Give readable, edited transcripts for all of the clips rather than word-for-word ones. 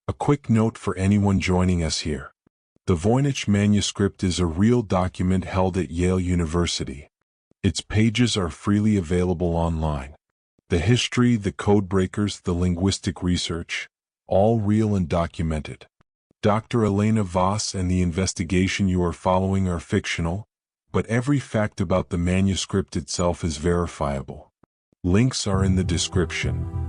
A quick note for anyone joining us here. The Voynich Manuscript is a real document held at Yale University. Its pages are freely available online. The history, the codebreakers, the linguistic research, all real and documented. Dr. Elena Voss and the investigation you are following are fictional, but every fact about the manuscript itself is verifiable. Links are in the description.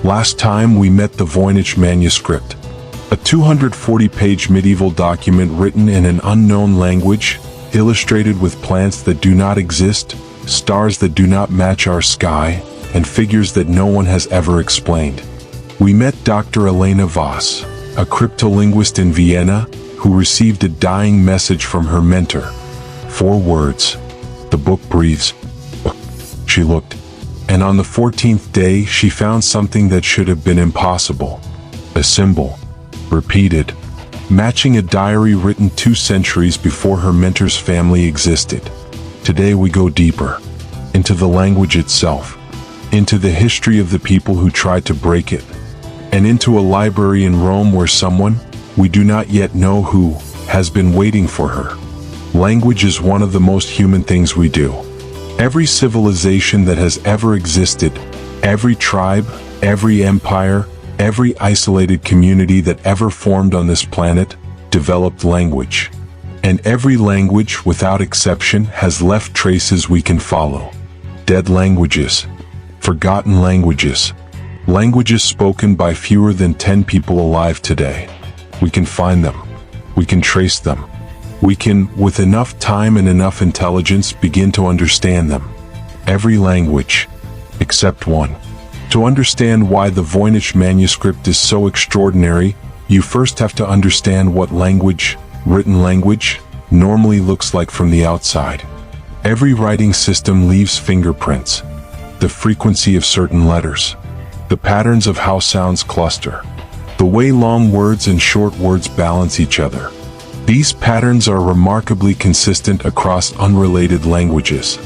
Last time we met the Voynich Manuscript, a 240-page medieval document written in an unknown language, illustrated with plants that do not exist, stars that do not match our sky, and figures that no one has ever explained. We met Dr. Elena Voss, a cryptolinguist in Vienna, who received a dying message from her mentor. 4 words. The book breathes. She looked. And on the 14th day, she found something that should have been impossible. A symbol, repeated, matching a diary written 2 centuries before her mentor's family existed. Today we go deeper, into the language itself, into the history of the people who tried to break it, and into a library in Rome where someone, we do not yet know who, has been waiting for her. Language is one of the most human things we do. Every civilization that has ever existed, every tribe, every empire, every isolated community that ever formed on this planet, developed language. And every language, without exception, has left traces we can follow. Dead languages, forgotten languages, languages spoken by fewer than 10 people alive today. We can find them. We can trace them. We can, with enough time and enough intelligence, begin to understand them. Every language, except one. To understand why the Voynich Manuscript is so extraordinary, you first have to understand what language, written language, normally looks like from the outside. Every writing system leaves fingerprints. The frequency of certain letters. The patterns of how sounds cluster. The way long words and short words balance each other. These patterns are remarkably consistent across unrelated languages.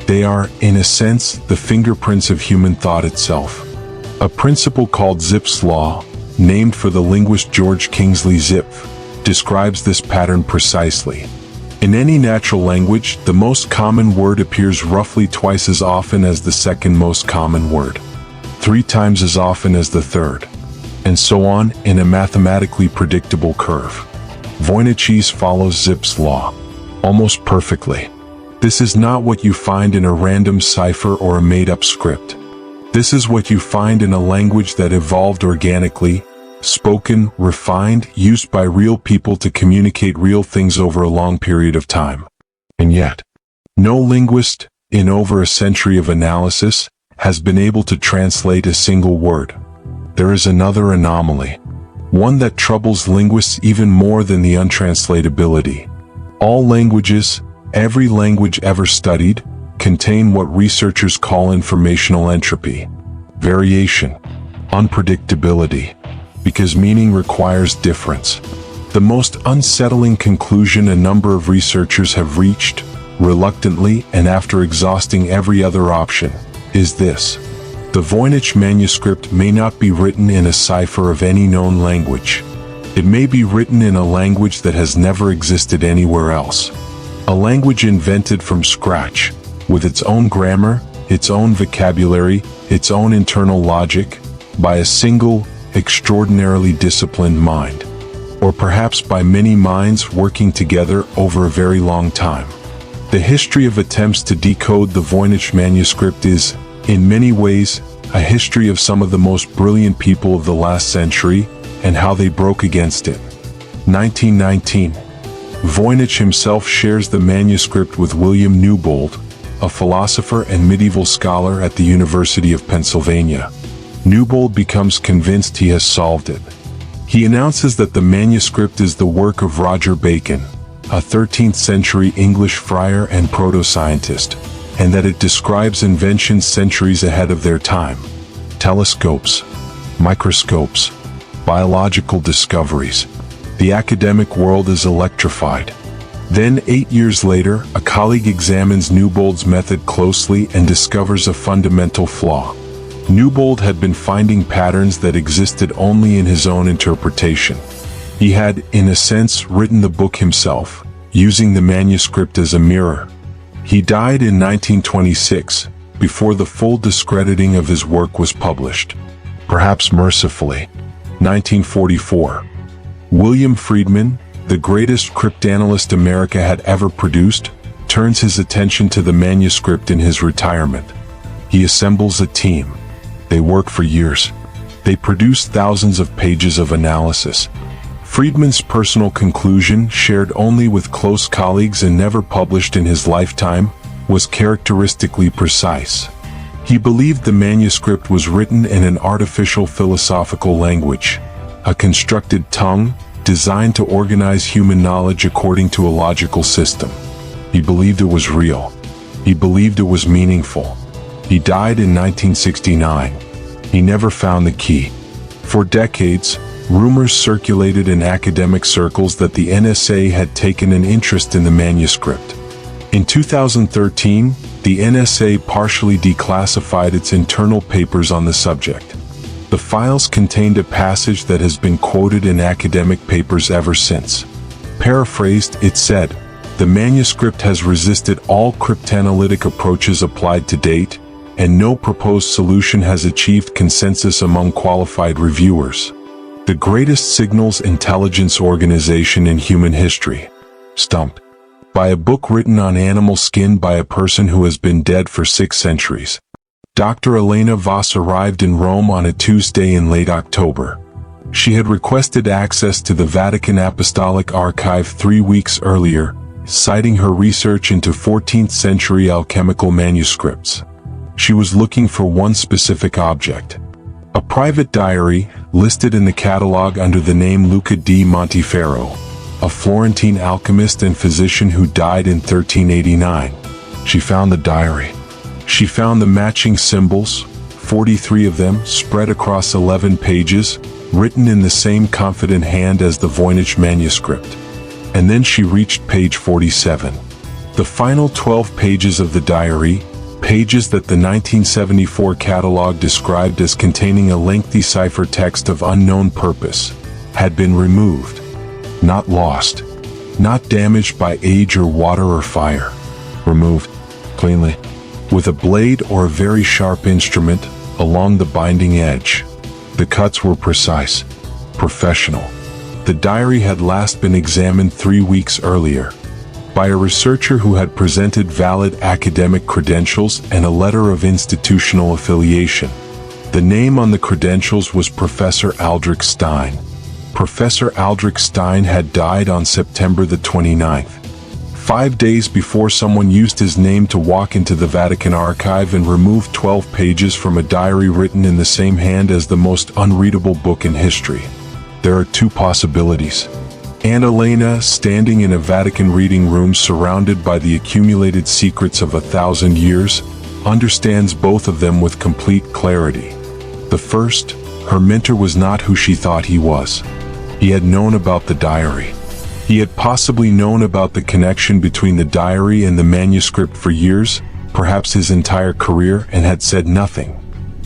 They are, in a sense, the fingerprints of human thought itself. A principle called Zipf's law, named for the linguist George Kingsley Zipf, describes this pattern precisely. In any natural language, the most common word appears roughly twice as often as the second most common word, 3 times as often as the third, and so on in a mathematically predictable curve. Voynichese follows Zipf's law, almost perfectly. This is not what you find in a random cipher or a made-up script. This is what you find in a language that evolved organically, spoken, refined, used by real people to communicate real things over a long period of time. And yet, no linguist, in over a century of analysis, has been able to translate a single word. There is another anomaly. One that troubles linguists even more than the untranslatability. All languages, every language ever studied, contain what researchers call informational entropy, variation, unpredictability, because meaning requires difference. The most unsettling conclusion a number of researchers have reached, reluctantly and after exhausting every other option, is this. The Voynich Manuscript may not be written in a cipher of any known language. It may be written in a language that has never existed anywhere else. A language invented from scratch, with its own grammar, its own vocabulary, its own internal logic, by a single, extraordinarily disciplined mind. Or perhaps by many minds working together over a very long time. The history of attempts to decode the Voynich Manuscript is, in many ways, a history of some of the most brilliant people of the last century and how they broke against it. 1919. Voynich himself shares the manuscript with William Newbold, a philosopher and medieval scholar at the University of Pennsylvania. Newbold becomes convinced he has solved it. He announces that the manuscript is the work of Roger Bacon, a 13th century English friar and proto-scientist, and that it describes inventions centuries ahead of their time. Telescopes, microscopes, biological discoveries. The academic world is electrified. Then, 8 years later, a colleague examines Newbold's method closely and discovers a fundamental flaw. Newbold had been finding patterns that existed only in his own interpretation. He had, in a sense, written the book himself, using the manuscript as a mirror. He died in 1926, before the full discrediting of his work was published. Perhaps mercifully. 1944. William Friedman, the greatest cryptanalyst America had ever produced, turns his attention to the manuscript in his retirement. He assembles a team. They work for years. They produce thousands of pages of analysis. Friedman's personal conclusion, shared only with close colleagues and never published in his lifetime, was characteristically precise. He believed the manuscript was written in an artificial philosophical language, a constructed tongue, designed to organize human knowledge according to a logical system. He believed it was real. He believed it was meaningful. He died in 1969. He never found the key. For decades, rumors circulated in academic circles that the NSA had taken an interest in the manuscript. In 2013, the NSA partially declassified its internal papers on the subject. The files contained a passage that has been quoted in academic papers ever since. Paraphrased, it said, "The manuscript has resisted all cryptanalytic approaches applied to date, and no proposed solution has achieved consensus among qualified reviewers. The greatest signals intelligence organization in human history. Stumped. By a book written on animal skin by a person who has been dead for 6 centuries. Dr. Elena Voss arrived in Rome on a Tuesday in late October. She had requested access to the Vatican Apostolic Archive 3 weeks earlier, citing her research into 14th century alchemical manuscripts. She was looking for one specific object. A private diary, listed in the catalog under the name Luca di Monteferro, a Florentine alchemist and physician who died in 1389. She found the diary. She found the matching symbols, 43 of them, spread across 11 pages, written in the same confident hand as the Voynich Manuscript. And then she reached page 47. The final 12 pages of the diary, pages that the 1974 catalog described as containing a lengthy ciphertext of unknown purpose, had been removed. Not lost. Not damaged by age or water or fire. Removed. Cleanly. With a blade or a very sharp instrument, along the binding edge. The cuts were precise. Professional. The diary had last been examined 3 weeks earlier, by a researcher who had presented valid academic credentials and a letter of institutional affiliation. The name on the credentials was Professor Aldrich Stein. Professor Aldrich Stein had died on September the 29th. 5 days before someone used his name to walk into the Vatican archive and remove 12 pages from a diary written in the same hand as the most unreadable book in history. There are 2 possibilities. And Elena, standing in a Vatican reading room surrounded by the accumulated secrets of 1,000 years, understands both of them with complete clarity. The first, her mentor was not who she thought he was. He had known about the diary. He had possibly known about the connection between the diary and the manuscript for years, perhaps his entire career, and had said nothing.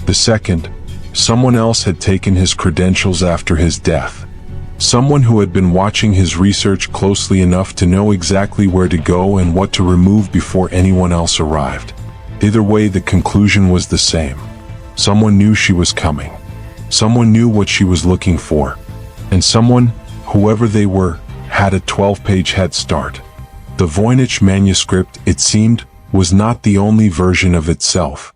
The second, someone else had taken his credentials after his death. Someone who had been watching his research closely enough to know exactly where to go and what to remove before anyone else arrived. Either way, the conclusion was the same. Someone knew she was coming. Someone knew what she was looking for. And someone, whoever they were, had a 12-page head start. The Voynich manuscript, it seemed, was not the only version of itself.